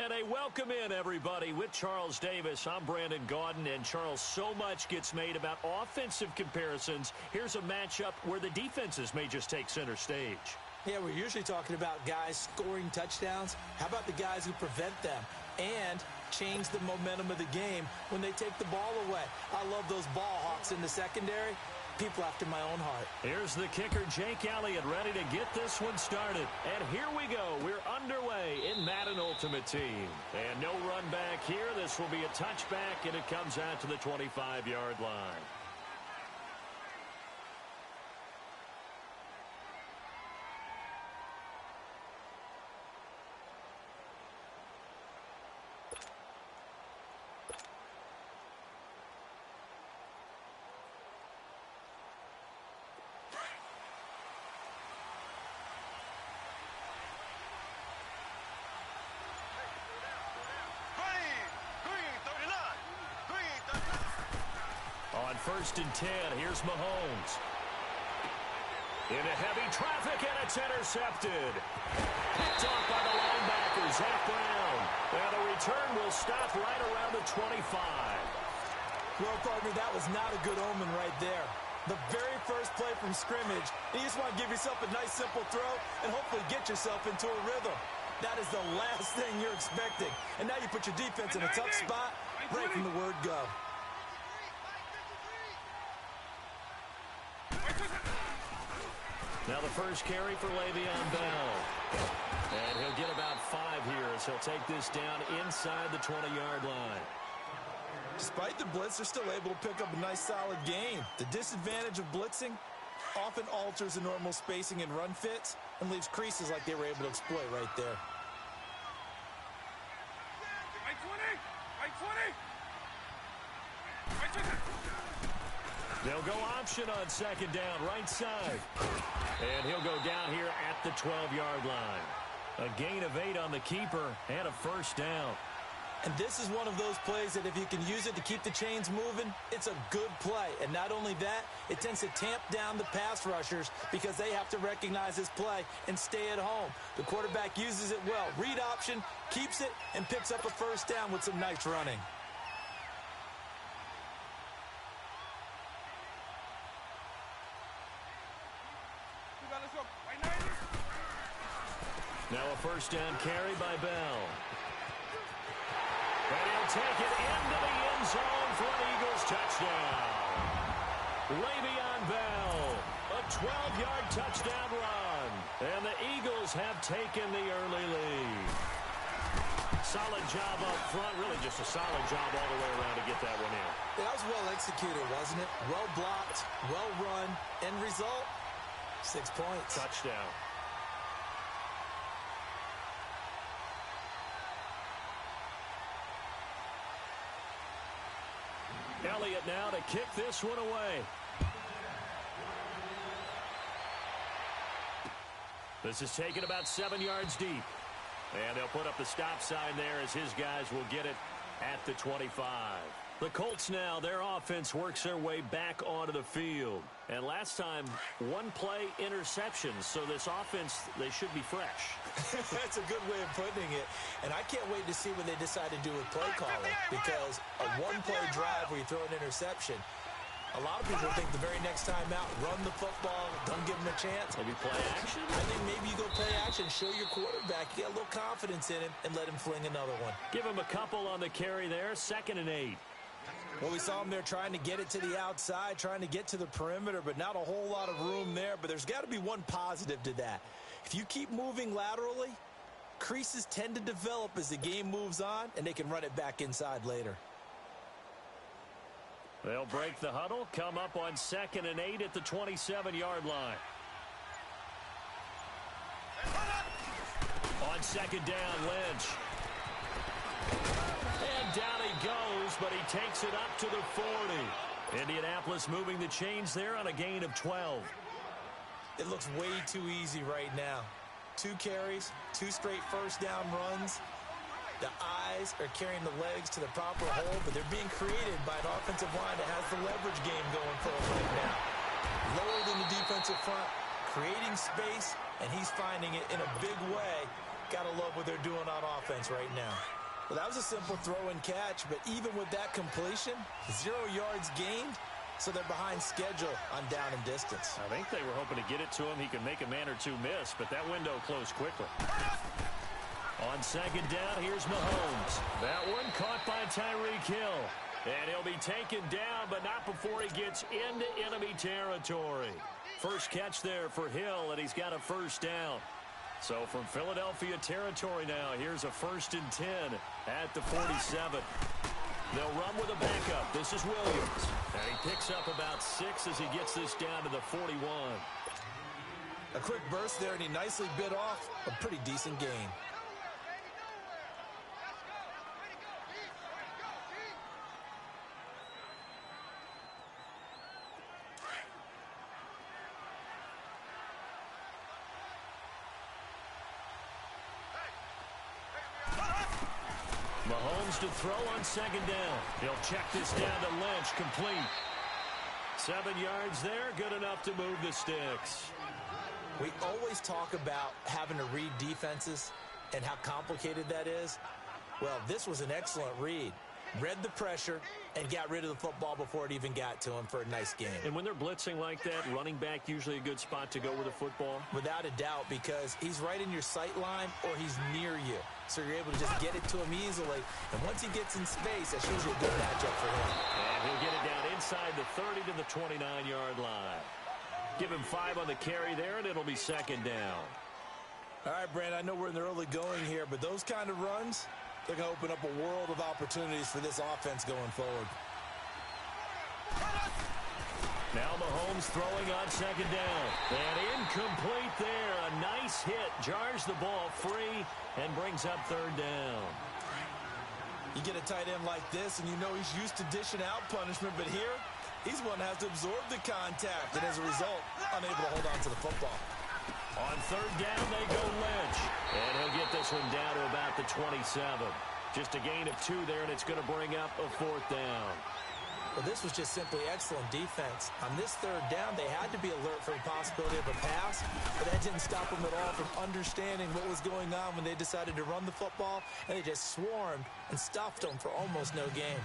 And they welcome in everybody with Charles Davis. I'm Brandon Gaudin, and Charles, so much gets made about offensive comparisons. Here's a matchup where the defenses may just take center stage. Yeah, we're usually talking about guys scoring touchdowns. How about the guys who prevent them and change the momentum of the game when they take the ball away? I love those ball hawks in the secondary. People after my own heart. Here's the kicker, Jake Elliott, ready to get this one started. And here we go. We're underway in Madden Ultimate Team. And no run back here. This will be a touchback, and it comes out to the 25-yard line. On 1st and 10, here's Mahomes. Into heavy traffic, and it's intercepted. Picked off by the linebacker, Zach Brown. And the return will stop right around the 25. Well, partner, that was not a good omen right there. The very first play from scrimmage, you just want to give yourself a nice, simple throw and hopefully get yourself into a rhythm. That is the last thing you're expecting. And now you put your defense in a tough spot right from the word go. Now the first carry for Le'Veon Bell. And he'll get about 5 here as he'll take this down inside the 20-yard line. Despite the blitz, they're still able to pick up a nice, solid gain. The disadvantage of blitzing often alters the normal spacing and run fits and leaves creases like they were able to exploit right there. They'll go option on 2nd down, right side. And he'll go down here at the 12-yard line. A gain of 8 on the keeper and a 1st down. And this is one of those plays that if you can use it to keep the chains moving, it's a good play. And not only that, it tends to tamp down the pass rushers because they have to recognize this play and stay at home. The quarterback uses it well. Read option, keeps it, and picks up a 1st down with some nice running. Now a 1st down carry by Bell. And he'll take it into the end zone for an Eagles touchdown. Le'Veon Bell, a 12-yard touchdown run. And the Eagles have taken the early lead. Solid job up front, really just a solid job all the way around to get that one in. That was well executed, wasn't it? Well blocked, well run. End result, 6 points. Touchdown. Elliott now to kick this one away. This is taken about 7 yards deep. And they'll put up the stop sign there as his guys will get it at the 25. The Colts now, their offense works their way back onto the field. And last time, 1 play interceptions. So this offense, they should be fresh. That's a good way of putting it. And I can't wait to see what they decide to do with play calling. Because a 1-play drive where you throw an interception, a lot of people think the very next time out, run the football, don't give them a chance. Maybe play action? I think maybe you go play action, show your quarterback, get a little confidence in him, and let him fling another one. Give him a couple on the carry there, 2nd and 8. Well, we saw him there trying to get it to the outside, trying to get to the perimeter, but not a whole lot of room there. But there's got to be one positive to that. If you keep moving laterally, creases tend to develop as the game moves on, and they can run it back inside later. They'll break the huddle, come up on 2nd and 8 at the 27-yard line. On 2nd down, Lynch. And down he goes, but he takes it up to the 40. Indianapolis moving the chains there on a gain of 12. It looks way too easy right now. 2 carries, 2 straight 1st down runs. The eyes are carrying the legs to the proper hole, but they're being created by an offensive line that has the leverage game going for them right now. Lower than the defensive front, creating space, and he's finding it in a big way. Gotta love what they're doing on offense right now. Well, that was a simple throw and catch, but even with that completion, 0 yards gained, so they're behind schedule on down and distance. I think they were hoping to get it to him. He could make a man or two miss, but that window closed quickly. On second down, here's Mahomes. That one caught by Tyreek Hill. And he'll be taken down, but not before he gets into enemy territory. First catch there for Hill, and he's got a first down. So from Philadelphia territory now, here's a 1st and 10 at the 47. They'll run with a backup. This is Williams. And he picks up about 6 as he gets this down to the 41. A quick burst there, and he nicely bit off a pretty decent gain. Mahomes to throw on second down. He'll check this down to Lynch, complete. 7 yards there, good enough to move the sticks. We always talk about having to read defenses and how complicated that is. Well, this was an excellent read. Read the pressure and got rid of the football before it even got to him for a nice game. And when they're blitzing like that, running back usually a good spot to go with the football? Without a doubt, because he's right in your sight line or he's near you. So you're able to just get it to him easily. And once he gets in space, that's usually a good matchup for him. And he'll get it down inside the 30 to the 29-yard line. Give him 5 on the carry there, and it'll be second down. All right, Brandon, I know we're in the early going here, but those kind of runs, they're going to open up a world of opportunities for this offense going forward. Now Mahomes throwing on second down. And incomplete there. A nice hit. Jars the ball free and brings up third down. You get a tight end like this, and you know he's used to dishing out punishment, but here, he's one that has to absorb the contact, and as a result, unable to hold on to the football. On third down, they go Lynch. And he'll get this one down to about the 27. Just a gain of 2 there, and it's going to bring up a 4th down. Well, this was just simply excellent defense. On this third down, they had to be alert for the possibility of a pass, but that didn't stop them at all from understanding what was going on when they decided to run the football, and they just swarmed and stuffed them for almost no gain.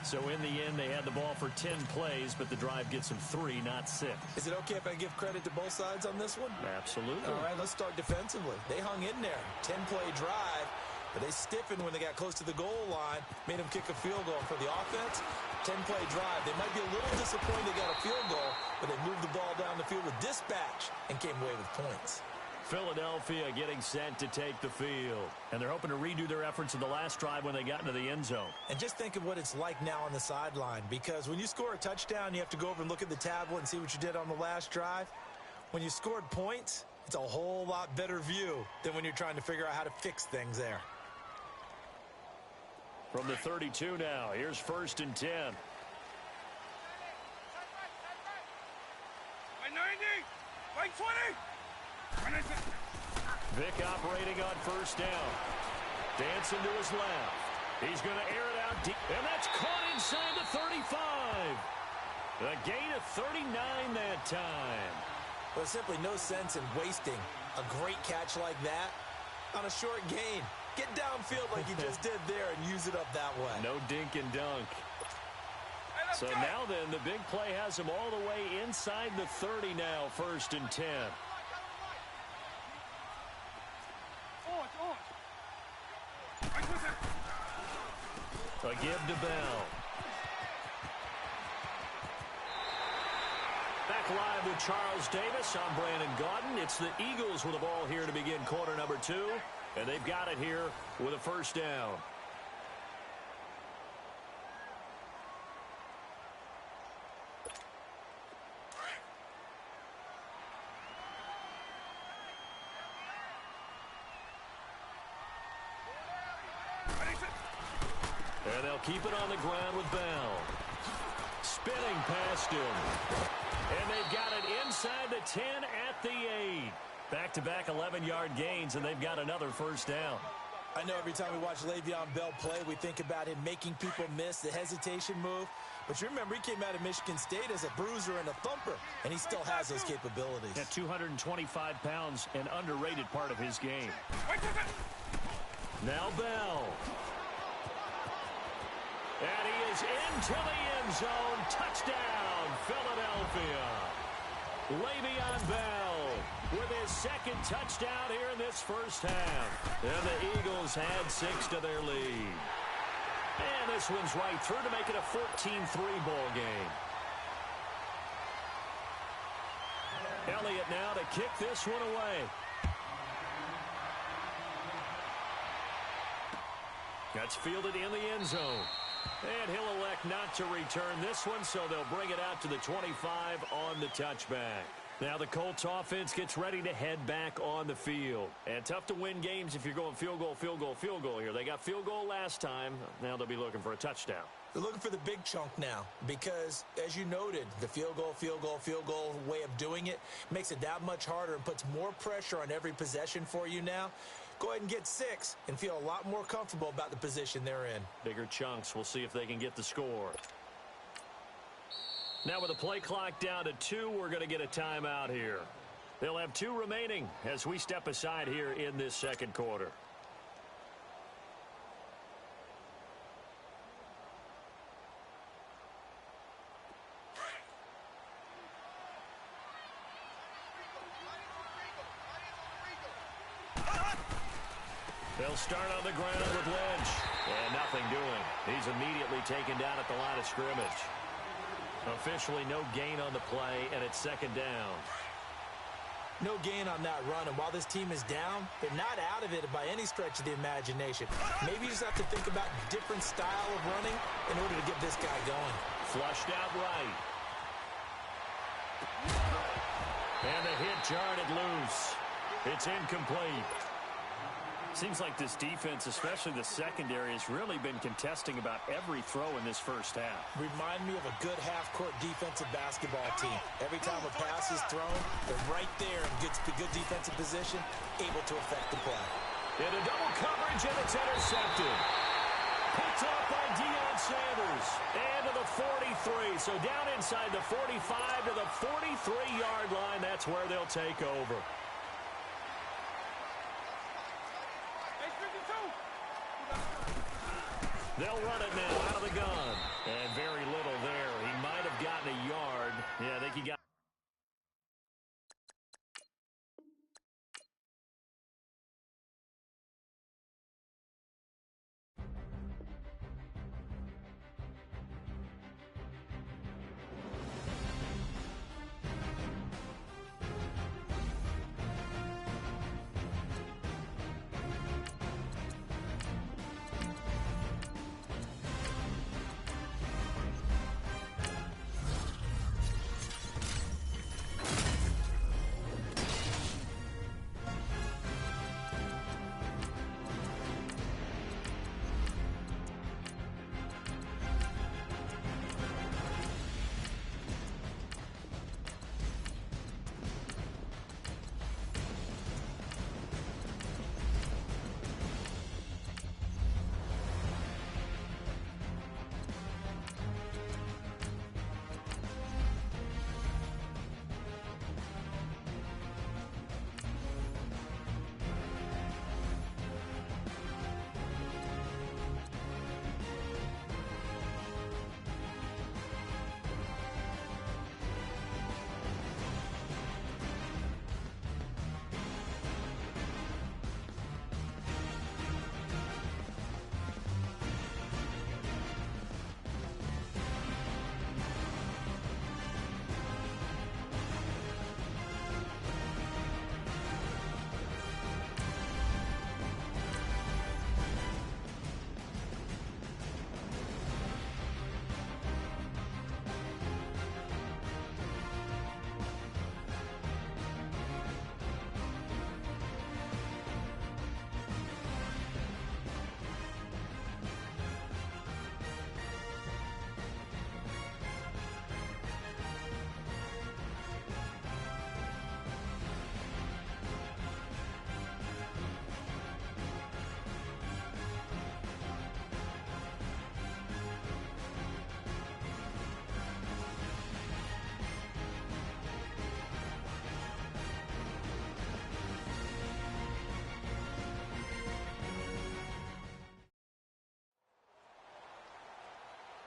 So in the end, they had the ball for 10 plays, but the drive gets them 3, not 6. Is it okay if I give credit to both sides on this one? Absolutely. All right, let's start defensively. They hung in there. 10-play drive, but they stiffened when they got close to the goal line, made them kick a field goal. For the offense, 10-play drive. They might be a little disappointed they got a field goal, but they moved the ball down the field with dispatch and came away with points. Philadelphia getting set to take the field. And they're hoping to redo their efforts in the last drive when they got into the end zone. And just think of what it's like now on the sideline, because when you score a touchdown, you have to go over and look at the tablet and see what you did on the last drive. When you scored points, it's a whole lot better view than when you're trying to figure out how to fix things there. From the 32 now, here's 1st and 10. By 90, by 20. Vic operating on 1st down. Dancing to his left. He's going to air it out deep. And that's caught inside the 35. A gain of 39 that time. Well, simply no sense in wasting a great catch like that on a short gain. Get downfield like you just did there and use it up that way. No dink and dunk. So now then, the big play has him all the way inside the 30 now, 1st and 10. A give to Bell. Back live with Charles Davis. I'm Brandon Gaudin. It's the Eagles with the ball here to begin quarter number 2. And they've got it here with a 1st down. And they'll keep it on the ground with Bell. Spinning past him. And they've got it inside the 10 at the 8. Back-to-back 11-yard gains, and they've got another 1st down. I know every time we watch Le'Veon Bell play, we think about him making people miss the hesitation move. But you remember, he came out of Michigan State as a bruiser and a thumper, and he still has those capabilities. At 225 pounds, an underrated part of his game. Now Bell. And he is into the end zone. Touchdown, Philadelphia. Le'Veon Bell with his second touchdown here in this first half. And the Eagles had 6 to their lead. And this one's right through to make it a 14-3 ball game. Elliott now to kick this one away. That's fielded in the end zone. And he'll elect not to return this one, so they'll bring it out to the 25 on the touchback. Now the Colts offense gets ready to head back on the field. And tough to win games if you're going field goal, field goal, field goal here. They got field goal last time. Now they'll be looking for a touchdown. They're looking for the big chunk now because, as you noted, the field goal, field goal, field goal way of doing it makes it that much harder and puts more pressure on every possession for you now. Go ahead and get 6 and feel a lot more comfortable about the position they're in. Bigger chunks. We'll see if they can get the score. Now with the play clock down to 2, we're going to get a timeout here. They'll have 2 remaining as we step aside here in this second quarter. They'll start on the ground with Lynch. And nothing doing. He's immediately taken down at the line of scrimmage. Officially no gain on the play, and it's second down. No gain on that run, and while this team is down, they're not out of it by any stretch of the imagination. Maybe you just have to think about a different style of running in order to get this guy going. Flushed out right. And the hit jarred it loose. It's incomplete. Seems like this defense, especially the secondary, has really been contesting about every throw in this first half. Remind me of a good half-court defensive basketball team. Every time a pass is thrown, they're right there in good defensive position, able to affect the play. Into double coverage, and it's intercepted. Picked off by Deion Sanders. And to the 43. So down inside the 45 to the 43-yard line. That's where they'll take over. They'll run it now out of the gun. And very little there. He might have gotten a yard. Yeah, I think he got...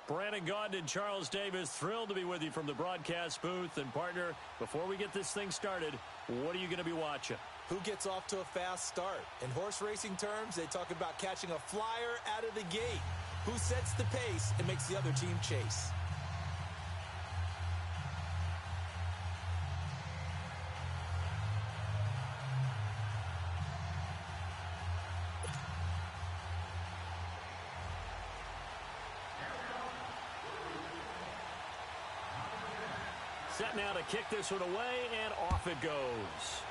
Brandon Gaudin and Charles Davis, thrilled to be with you from the broadcast booth. And, partner, before we get this thing started, what are you going to be watching? Who gets off to a fast start? In horse racing terms, they talk about catching a flyer out of the gate. Who sets the pace and makes the other team chase? Set now to kick this one away, and off it goes.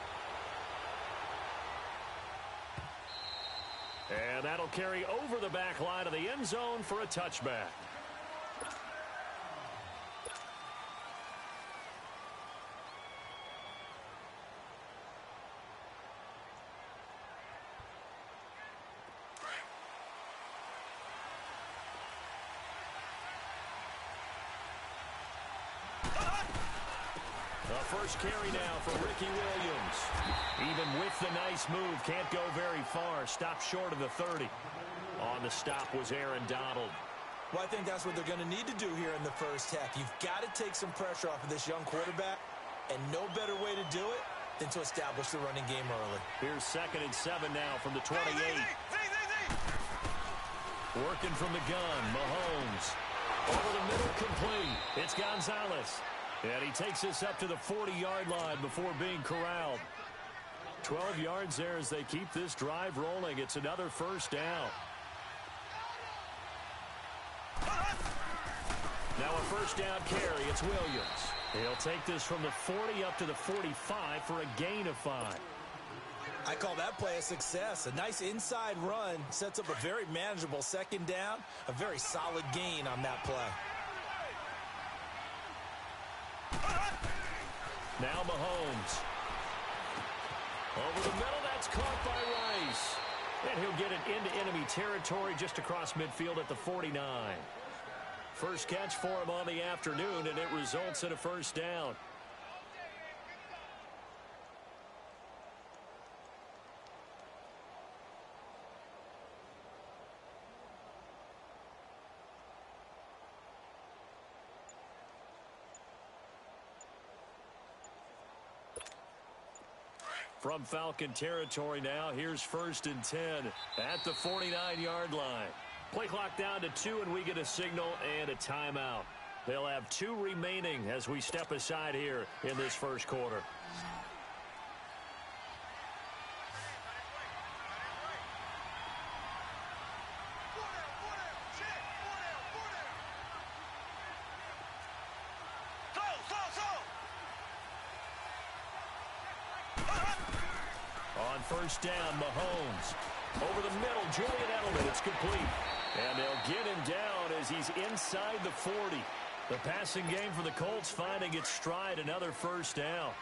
And that'll carry over the back line of the end zone for a touchback. First carry now for Ricky Williams. Even with the nice move, can't go very far. Stopped short of the 30. On the stop was Aaron Donald. Well, I think that's what they're going to need to do here in the first half. You've got to take some pressure off of this young quarterback, and no better way to do it than to establish the running game early. Here's 2nd and 7 now from the 28. Working from the gun, Mahomes. Over the middle, complete. It's Gonzalez. And he takes this up to the 40-yard line before being corralled. 12 yards there as they keep this drive rolling. It's another first down. Now a first down carry. It's Williams. He'll take this from the 40 up to the 45 for a gain of 5. I call that play a success. A nice inside run sets up a very manageable 2nd down. A very solid gain on that play. Now Mahomes. Over the middle, that's caught by Rice. And he'll get it into enemy territory just across midfield at the 49. First catch for him on the afternoon, and it results in a first down. From Falcon territory now, here's 1st and 10 at the 49-yard line. Play clock down to 2, and we get a signal and a timeout. They'll have 2 remaining as we step aside here in this first quarter. First down, Mahomes. Over the middle, Julian Edelman. It's complete. And they'll get him down as he's inside the 40. The passing game for the Colts finding its stride. Another first down.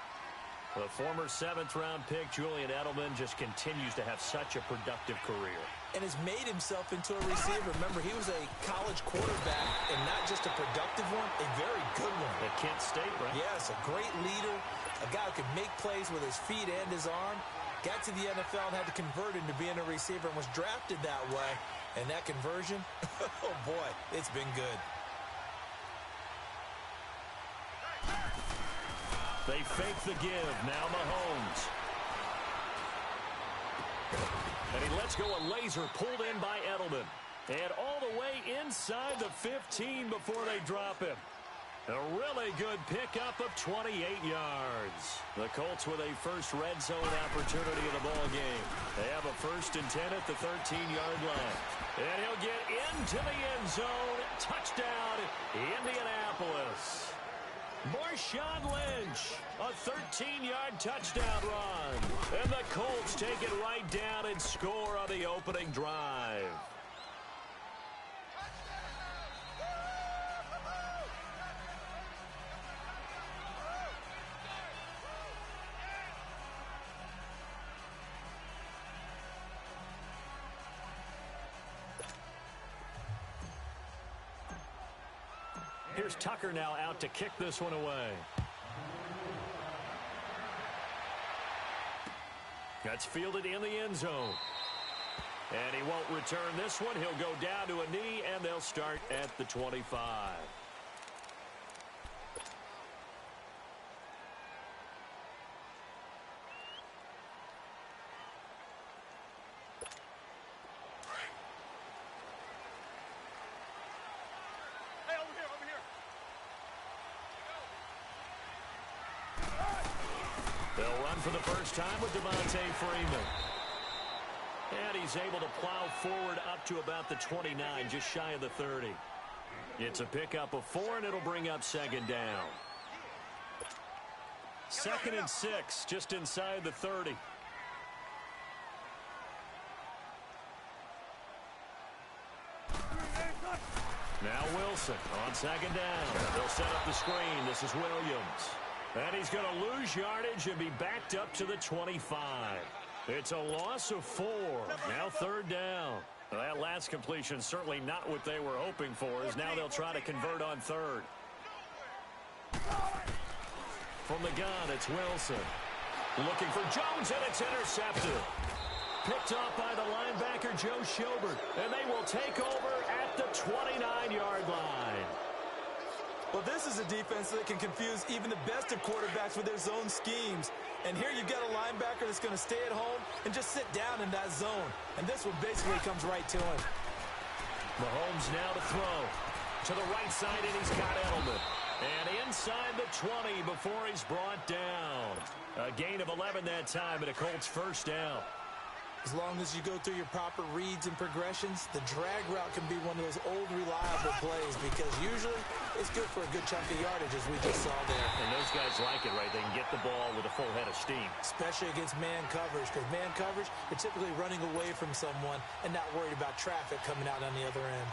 The former 7th-round pick, Julian Edelman, just continues to have such a productive career. And has made himself into a receiver. Remember, he was a college quarterback, and not just a productive one, a very good one. At Kent State, right? Yes, a great leader, a guy who could make plays with his feet and his arm. Got to the NFL and had to convert into being a receiver and was drafted that way. And that conversion, oh boy, it's been good. They fake the give. Now Mahomes. And he lets go a laser pulled in by Edelman. And all the way inside the 15 before they drop him. A really good pickup of 28 yards. The Colts with a first red zone opportunity in the ball game. They have a 1st and 10 at the 13-yard line. And he'll get into the end zone. Touchdown, Indianapolis. Marshawn Lynch, a 13-yard touchdown run. And the Colts take it right down and score on the opening drive. Here's Tucker now out to kick this one away. That's fielded in the end zone. And he won't return this one. He'll go down to a knee, and they'll start at the 25. Hey, over here, over here. They'll run for the first time with Devontae Freeman. And he's able to plow forward up to about the 29, just shy of the 30. It's a pickup of 4, and it'll bring up second down. 2nd and 6, just inside the 30. Now Wilson on 2nd down. They'll set up the screen. This is Williams. And he's going to lose yardage and be backed up to the 25. It's a loss of 4. Now 3rd down. Well, that last completion certainly not what they were hoping for, as now they'll try to convert on 3rd. From the gun, it's Wilson. Looking for Jones, and it's intercepted. Picked off by the linebacker, Joe Schobert. And they will take over at the 29-yard line. Well, this is a defense that can confuse even the best of quarterbacks with their zone schemes. And here you've got a linebacker that's going to stay at home and just sit down in that zone. And this one basically comes right to him. Mahomes now to throw. To the right side, and he's got Edelman. And inside the 20 before he's brought down. A gain of 11 that time, and a Colts first down. As long as you go through your proper reads and progressions, the drag route can be one of those old reliable plays because usually it's good for a good chunk of yardage, as we just saw there. And those guys like it, right? They can get the ball with a full head of steam. Especially against man coverage, because man coverage, you're typically running away from someone and not worried about traffic coming out on the other end.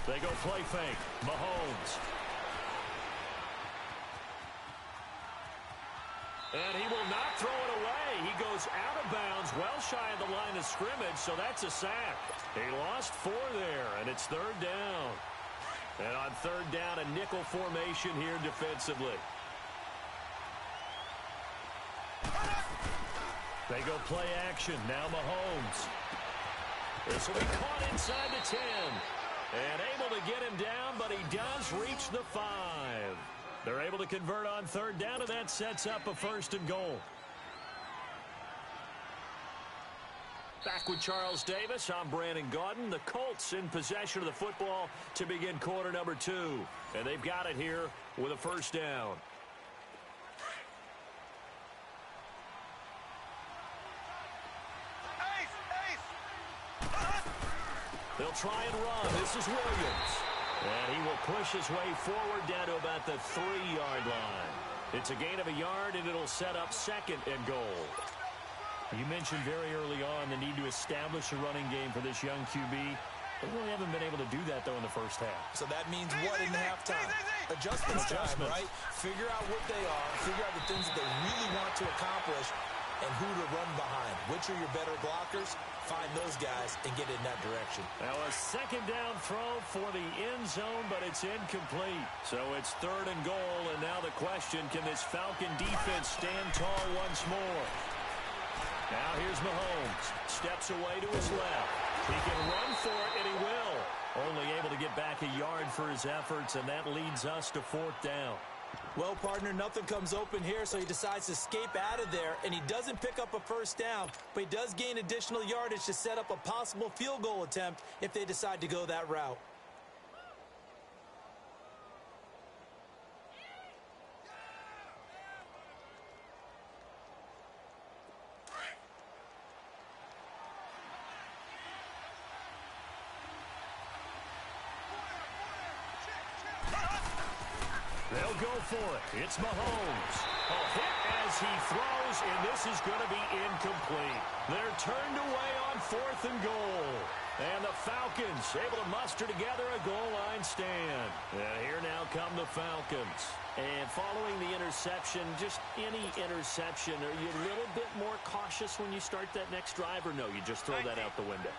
They go play fake. Mahomes. And he will not throw it away. He goes out of bounds, well shy of the line of scrimmage, so that's a sack. He lost 4 there, and it's 3rd down. And on 3rd down, a nickel formation here defensively. They go play action. Now Mahomes. This will be caught inside the 10. And able to get him down, but he does reach the 5. They're able to convert on 3rd down, and that sets up a 1st and goal. Back with Charles Davis, I'm Brandon Gaudin. The Colts in possession of the football to begin quarter number 2. And they've got it here with a 1st down. They'll try and run. This is Williams. And he will push his way forward down to about the 3-yard line. It's a gain of a yard, and it'll set up 2nd and goal. You mentioned very early on the need to establish a running game for this young QB. They really haven't been able to do that, though, in the first half. So that means what in halftime? Adjustments time, right? Figure out what they are, figure out the things that they really want to accomplish, and who to run behind. Which are your better blockers? Find those guys and get in that direction. Now a 2nd down throw for the end zone, but it's incomplete. So it's 3rd and goal, and now the question, can this Falcon defense stand tall once more? Now here's Mahomes. Steps away to his left. He can run for it, and he will. Only able to get back a yard for his efforts, and that leads us to 4th down. Well, partner, nothing comes open here, so he decides to escape out of there, and he doesn't pick up a 1st down, but he does gain additional yardage to set up a possible field goal attempt if they decide to go that route. They'll go for it. It's Mahomes. A hit as he throws, and this is going to be incomplete. They're turned away on 4th and goal. And the Falcons able to muster together a goal line stand. And here now come the Falcons. And following the interception, just any interception, are you a little bit more cautious when you start that next drive, or no, you just throw that out the window?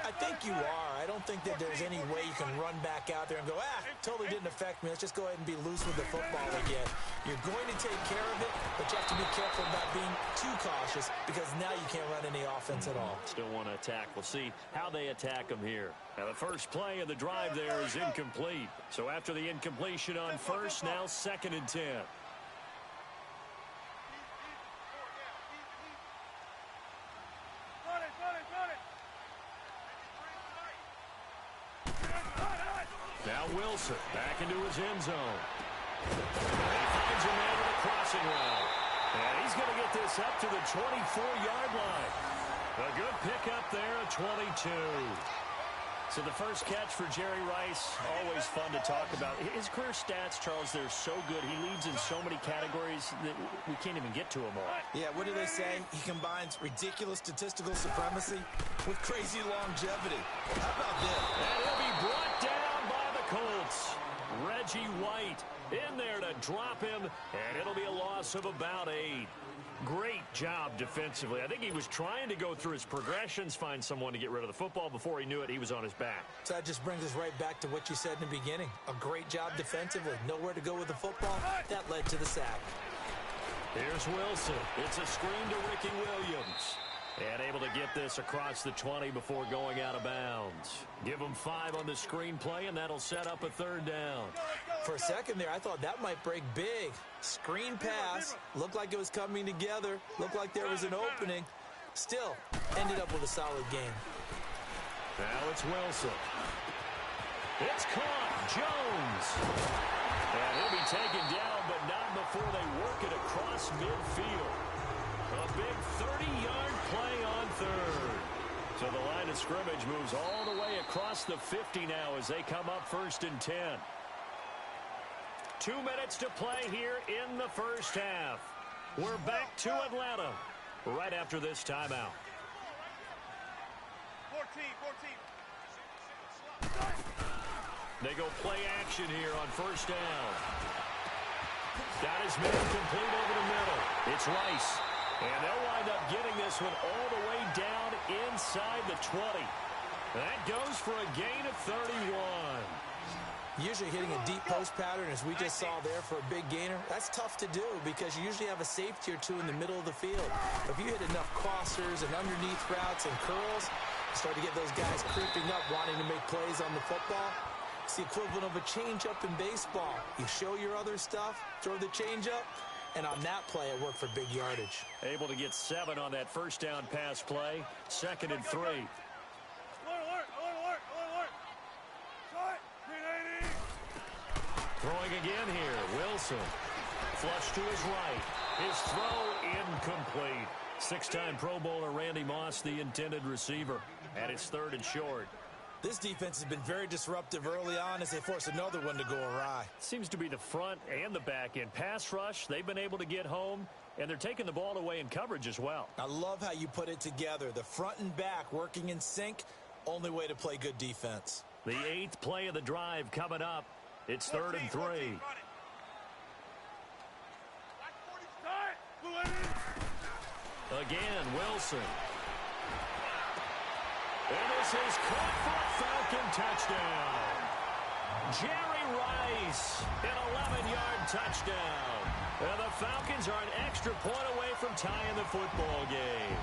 I think you are. I don't think that there's any way you can run back out there and go, totally didn't affect me. Let's just go ahead and be loose with the football again. You're going to take care of it, but you have to be careful about being too cautious because now you can't run any offense at all. Still want to attack. We'll see how they attack them here. Now, the first play of the drive there is incomplete. So after the incompletion on first, now 2nd and 10. Now Wilson back into his end zone. And he finds a man with a crossing route. And he's going to get this up to the 24-yard line. A good pickup there, a 22. So the first catch for Jerry Rice, always fun to talk about. His career stats, Charles, they're so good. He leads in so many categories that we can't even get to them all. Yeah, what do they say? He combines ridiculous statistical supremacy with crazy longevity. How about this? And he'll be brought down by the Colts. Reggie White in there to drop him, and it'll be a loss of about 8. Great job defensively. I think he was trying to go through his progressions, find someone to get rid of the football. Before he knew it, he was on his back. So that just brings us right back to what you said in the beginning. A great job defensively. Nowhere to go with the football. That led to the sack. Here's Wilson. It's a screen to Ricky Williams. And able to get this across the 20 before going out of bounds. Give him 5 on the screen play, and that'll set up a 3rd down. For a second there, I thought that might break big. Screen pass. Looked like it was coming together. Looked like there was an opening. Still, ended up with a solid game. Now it's Wilson. It's caught. Jones. And he'll be taken down, but not before they work it across midfield. A big 30-yard play on 3rd. So the line of scrimmage moves all the way across the 50 now as they come up 1st and 10. 2 minutes to play here in the first half. We're back to Atlanta right after this timeout. 14. They go play action here on 1st down. Got his man complete over the middle. It's Rice. And they'll wind up getting this one all the way down inside the 20. That goes for a gain of 31. Usually hitting a deep post pattern, as we just saw there, for a big gainer, that's tough to do because you usually have a safety or two in the middle of the field. If you hit enough crossers and underneath routes and curls, you start to get those guys creeping up, wanting to make plays on the football. It's the equivalent of a changeup in baseball. You show your other stuff, throw the changeup, and on that play, it worked for big yardage. Able to get 7 on that 1st down pass play. 2nd and 3. Alert. Shot. 380. Throwing again here. Wilson. Flush to his right. His throw incomplete. 6-time Pro Bowler Randy Moss, the intended receiver. And it's 3rd and short. This defense has been very disruptive early on as they force another one to go awry. Seems to be the front and the back end. Pass rush, they've been able to get home, and they're taking the ball away in coverage as well. I love how you put it together. The front and back working in sync, only way to play good defense. The 8th play of the drive coming up. It's 3rd and 3. Again, Wilson. And this is caught for a Falcon touchdown. Jerry Rice, an 11-yard touchdown. And the Falcons are an extra point away from tying the football game.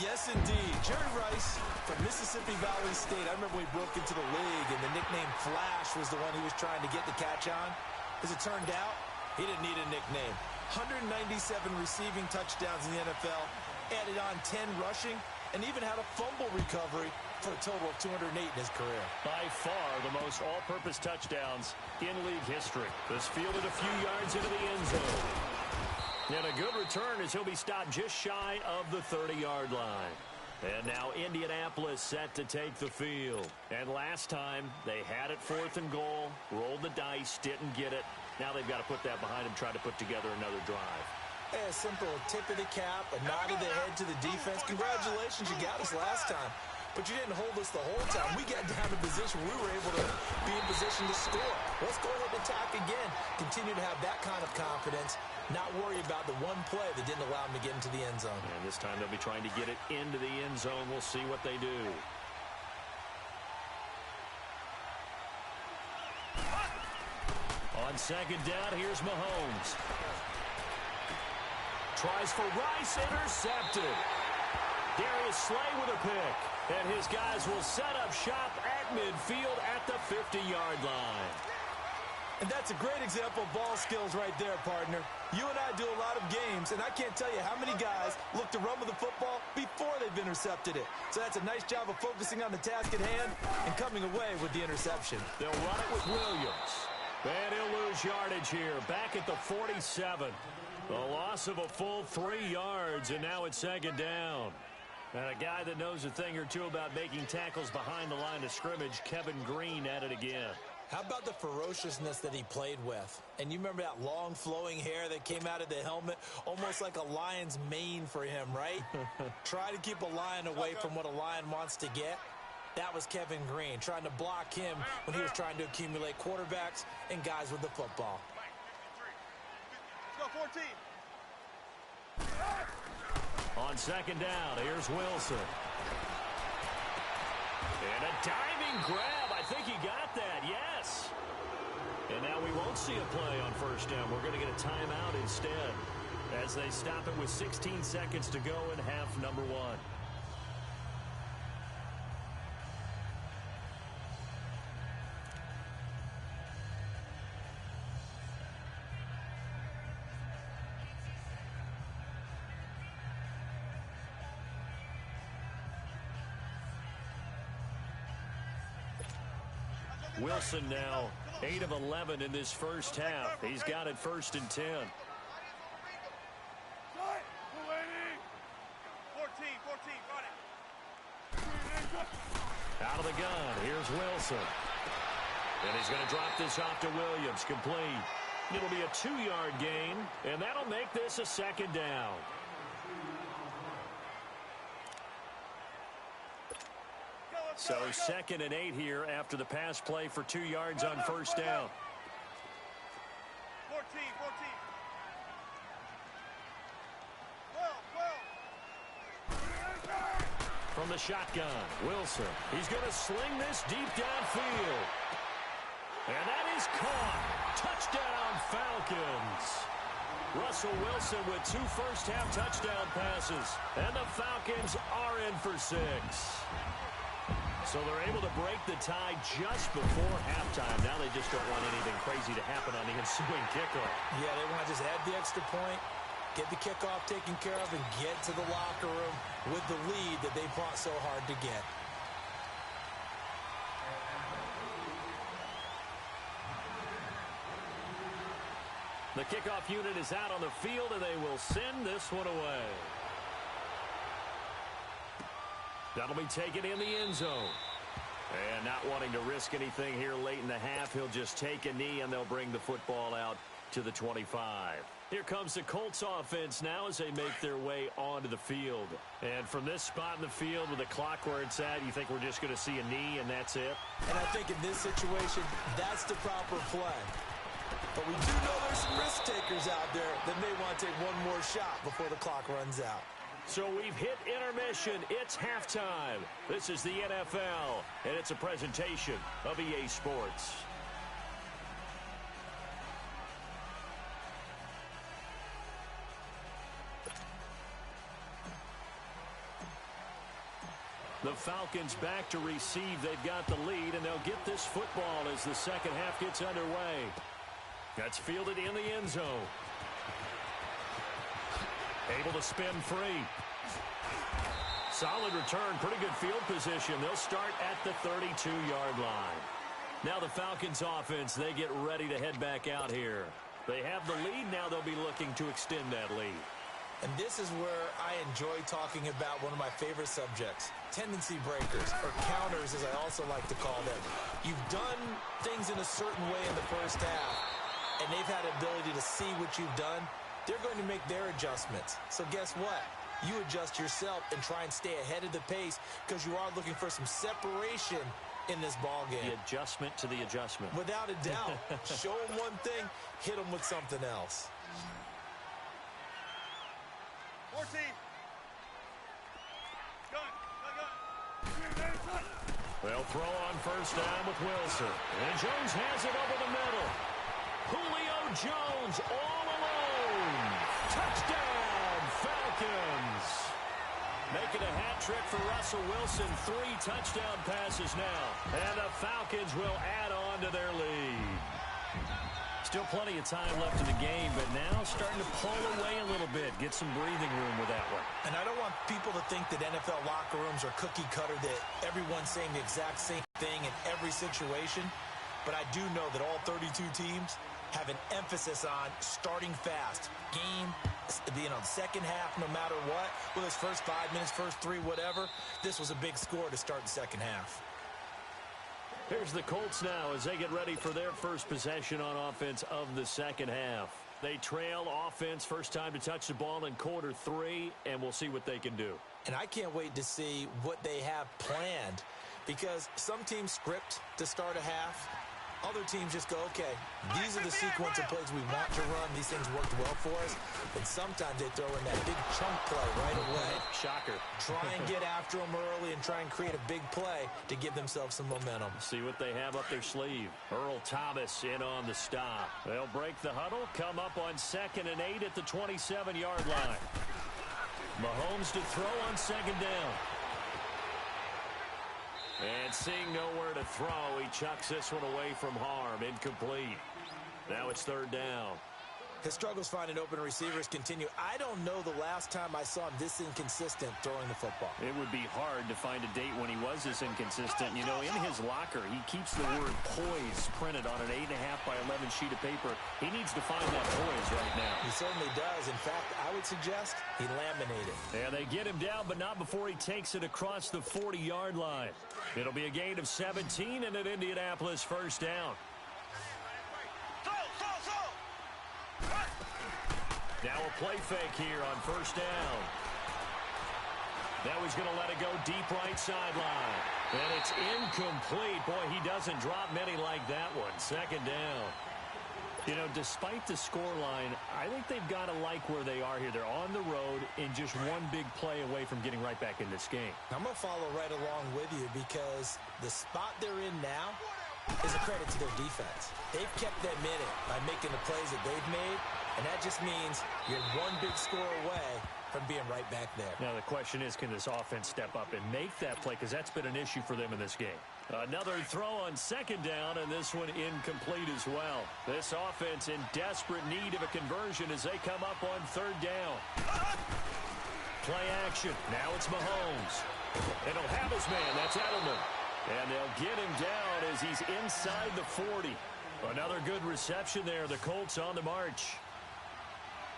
Yes, indeed. Jerry Rice from Mississippi Valley State. I remember when he broke into the league, and the nickname Flash was the one he was trying to get the catch on. As it turned out, he didn't need a nickname. 197 receiving touchdowns in the NFL, added on 10 rushing, and even had a fumble recovery for a total of 208 in his career. By far the most all-purpose touchdowns in league history. This fielded a few yards into the end zone. And a good return as he'll be stopped just shy of the 30-yard line. And now Indianapolis set to take the field. And last time they had it 4th and goal, rolled the dice, didn't get it. Now they've got to put that behind them, try to put together another drive. A simple tip of the cap, a nod of the head to the defense. Congratulations, you got us last time. but you didn't hold us the whole time. We got down to position where we were able to be in position to score. Let's go ahead and attack again. Continue to have that kind of confidence, not worry about the one play that didn't allow them to get into the end zone. And this time they'll be trying to get it into the end zone. We'll see what they do. On second down, here's Mahomes. Tries for Rice, intercepted. Darius Slay with a pick. And his guys will set up shop at midfield at the 50-yard line. And that's a great example of ball skills right there, partner. You and I do a lot of games, and I can't tell you how many guys look to run with the football before they've intercepted it. So that's a nice job of focusing on the task at hand and coming away with the interception. They'll run it with Williams. And he'll lose yardage here, back at the 47. The loss of a full 3 yards, and now it's second down. And a guy that knows a thing or two about making tackles behind the line of scrimmage, Kevin Green, at it again. How about the ferociousness that he played with? And you remember that long flowing hair that came out of the helmet? Almost like a lion's mane for him, right? Try to keep a lion away from what a lion wants to get. That was Kevin Green, trying to block him when he was trying to accumulate quarterbacks and guys with the football. Let's go, 14. On second down, here's Wilson. And a diving grab. I think he got that, yes. And now we won't see a play on first down. We're going to get a timeout instead as they stop it with 16 seconds to go in half number 1. Wilson now 8 of 11 in this first half. He's got it 1st and 10. 14, 14, got it. Out of the gun, here's Wilson. And he's going to drop this off to Williams, complete. It'll be a 2-yard gain, and that'll make this a second down. So 2nd and 8 here after the pass play for 2 yards on first down. 14, 14. 12. From the shotgun, Wilson. He's going to sling this deep downfield. And that is caught. Touchdown, Falcons. Russell Wilson with 2 first-half touchdown passes. And the Falcons are in for 6. So they're able to break the tie just before halftime. Now they just don't want anything crazy to happen on the ensuing kickoff. Yeah, they want to just add the extra point, get the kickoff taken care of, and get to the locker room with the lead that they fought so hard to get. The kickoff unit is out on the field, and they will send this one away. That'll be taken in the end zone. And not wanting to risk anything here late in the half, he'll just take a knee, and they'll bring the football out to the 25. Here comes the Colts offense now as they make their way onto the field. And from this spot in the field with the clock where it's at, you think we're just going to see a knee and that's it? And I think in this situation, that's the proper play. But we do know there's some risk takers out there that may want to take one more shot before the clock runs out. So we've hit intermission. It's halftime. This is the NFL, and it's a presentation of EA Sports. The Falcons back to receive. They've got the lead, and they'll get this football as the second half gets underway. That's fielded in the end zone. Able to spin free. Solid return, pretty good field position. They'll start at the 32-yard line. Now the Falcons offense, they get ready to head back out here. They have the lead. Now they'll be looking to extend that lead. And this is where I enjoy talking about one of my favorite subjects, tendency breakers, or counters as I also like to call them. You've done things in a certain way in the first half, and they've had the ability to see what you've done. They're going to make their adjustments. So guess what? you adjust yourself and try and stay ahead of the pace because you are looking for some separation in this ball game. The adjustment to the adjustment. Without a doubt. Show them one thing, hit them with something else. 14. Gun. They'll throw on first down with Wilson. And Jones has it over the middle. Julio Jones all alone. Touchdown, Falcons. Making a hat trick for Russell Wilson. 3 touchdown passes now. And the Falcons will add on to their lead. Still plenty of time left in the game, but now starting to pull away a little bit. Get some breathing room with that one. And I don't want people to think that NFL locker rooms are cookie cutter, that everyone's saying the exact same thing in every situation. But I do know that all 32 teams have an emphasis on starting fast. Game, second half, no matter what. Whether it's first 5 minutes, first 3, whatever. This was a big score to start the second half. Here's the Colts now as they get ready for their first possession on offense of the second half. They trail offense, first time to touch the ball in quarter 3, and we'll see what they can do. And I can't wait to see what they have planned, because some teams script to start a half. Other teams just go, okay, these are the sequence of plays we want to run. These things worked well for us. And sometimes they throw in that big chunk play right away. Shocker. Try and get after them early and try and create a big play to give themselves some momentum. See what they have up their sleeve. Earl Thomas in on the stop. They'll break the huddle, come up on 2nd and 8 at the 27-yard line. Mahomes to throw on 2nd down. And seeing nowhere to throw, he chucks this one away from harm. Incomplete. Now it's 3rd down. His struggles finding open receivers continue. I don't know the last time I saw him this inconsistent throwing the football. It would be hard to find a date when he was this inconsistent. You know, in his locker, he keeps the word poise printed on an 8.5 by 11 sheet of paper. He needs to find that poise right now. He certainly does. In fact, I would suggest he laminated. And they get him down, but not before he takes it across the 40-yard line. It'll be a gain of 17 and an Indianapolis first down. Now a play fake here on first down. Now he's going to let it go deep right sideline. And it's incomplete. Boy, he doesn't drop many like that one. 2nd down. You know, despite the scoreline, I think they've got to like where they are here. They're on the road and just one big play away from getting right back in this game. I'm going to follow right along with you because the spot they're in now is a credit to their defense. They've kept them in it by making the plays that they've made, and that just means you're one big score away from being right back there. Now the question is, can this offense step up and make that play? Because that's been an issue for them in this game. Another throw on 2nd down, and this one incomplete as well. This offense in desperate need of a conversion as they come up on 3rd down. Play action. Now it's Mahomes. And he'll have his man. That's Edelman. And they'll get him down as he's inside the 40. Another good reception there. The Colts on the march.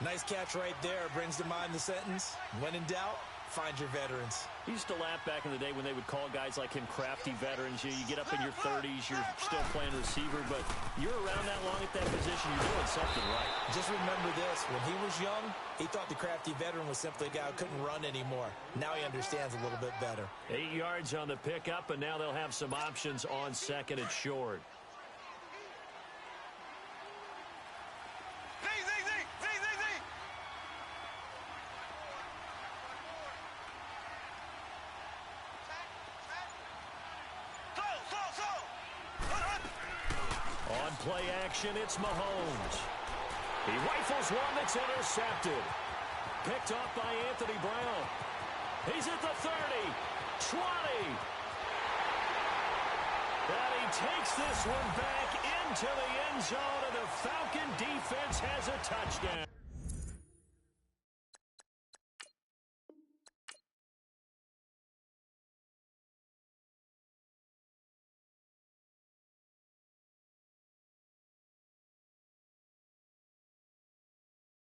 Nice catch right there. Brings to mind the sentence, when in doubt, find your veterans. I used to laugh back in the day when they would call guys like him crafty veterans. You get up in your 30s, you're still playing receiver, but you're around that long at that position, you're doing something right. Just remember this, when he was young, he thought the crafty veteran was simply a guy who couldn't run anymore. Now he understands a little bit better. 8 yards on the pickup, and now they'll have some options on 2nd and short. On play action, it's Mahomes. He rifles one that's intercepted. Picked off by Anthony Brown. He's at the 30, 20. And he takes this one back into the end zone, and the Falcon defense has a touchdown.